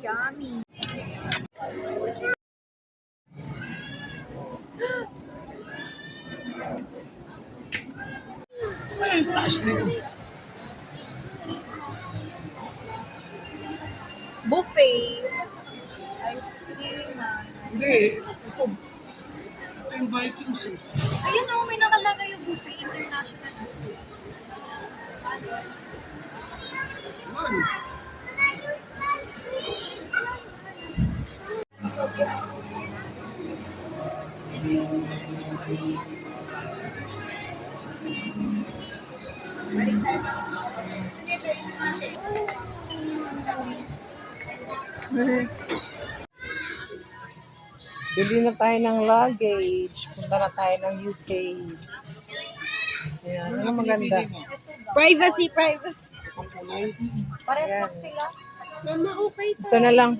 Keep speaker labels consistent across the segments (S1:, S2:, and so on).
S1: yummy.
S2: Ay, taas nito.
S1: Buffet. Ice cream.
S2: Hindi, ito. Ito yung Vikings eh.
S1: Ayun o, may nakalagay yung buffet. International buffet.
S2: Man.
S3: Bili na tayo ng luggage. Punta na tayo ng UK. Ayan, ano maganda?
S1: Privacy.
S2: Ang kulay.
S1: Parehas
S3: Ayan.
S1: lang sila. Mama, okay to.
S3: Ito na lang.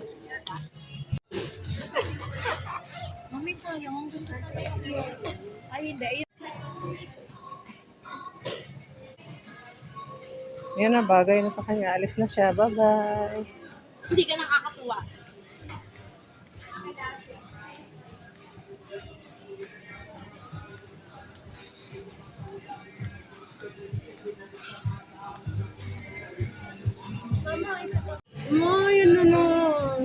S1: Mami, sayang. Ang ganda sa ay, hindi.
S3: Yan na, bagay na sa kanya. Alis na siya. Bye-bye.
S1: Hindi ka nakakatuwa.
S3: Ay, ano naman.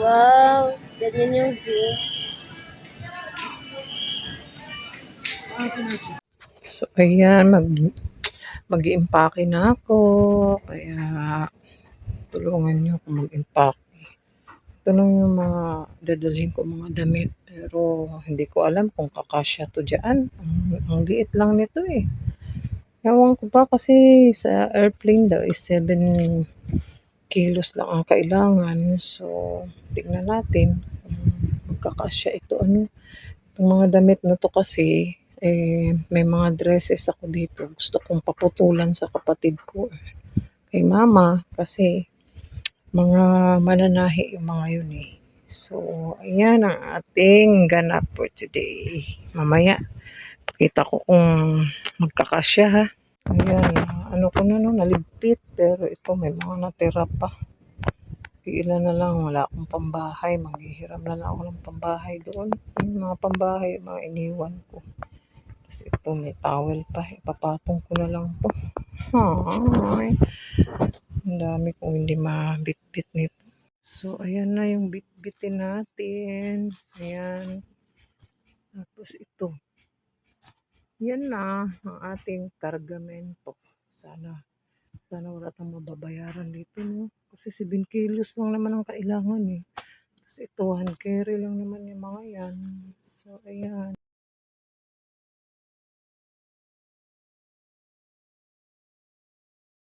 S1: Wow, ganyan yung view.
S3: So, ayan. Mag-i-impake na ako. Kaya, tulungan niyo ako mag-impake. Ito lang yung mga dadalhin ko mga damit. Pero, hindi ko alam kung kakasya to dyan. Ang liit lang nito eh. Ewan ko ba kasi sa airplane daw is 7 kilos lang ang kailangan. So, tignan natin kung magkakasya ito. Itong mga damit na to kasi, may mga dresses ako dito. Gusto kong paputulan sa kapatid ko. Kay mama kasi mga mananahi yung mga yun eh. So, ayan ang ating ganap for today. Mamaya, pakita ko kung magkakasya ha. Ayan, ano ko na no, naligpit. Pero ito may mga natira pa. Ilan na lang, wala akong pambahay. Maghihiram na lang ako ng pambahay doon. Yung mga pambahay, mga iniwan ko. Tapos ito, may towel pa. Ipapatong ko na lang to. Ay, ang dami kong hindi mabitbit nito. So, ayan na yung bitbitin natin. Ayan. Tapos ito. Yan na ang ating kargamento. Sana wala tayong mababayaran dito, no? Kasi 7 kilos lang naman ang kailangan, eh. Tapos ito, hand carry lang naman yung mga yan. So, ayan.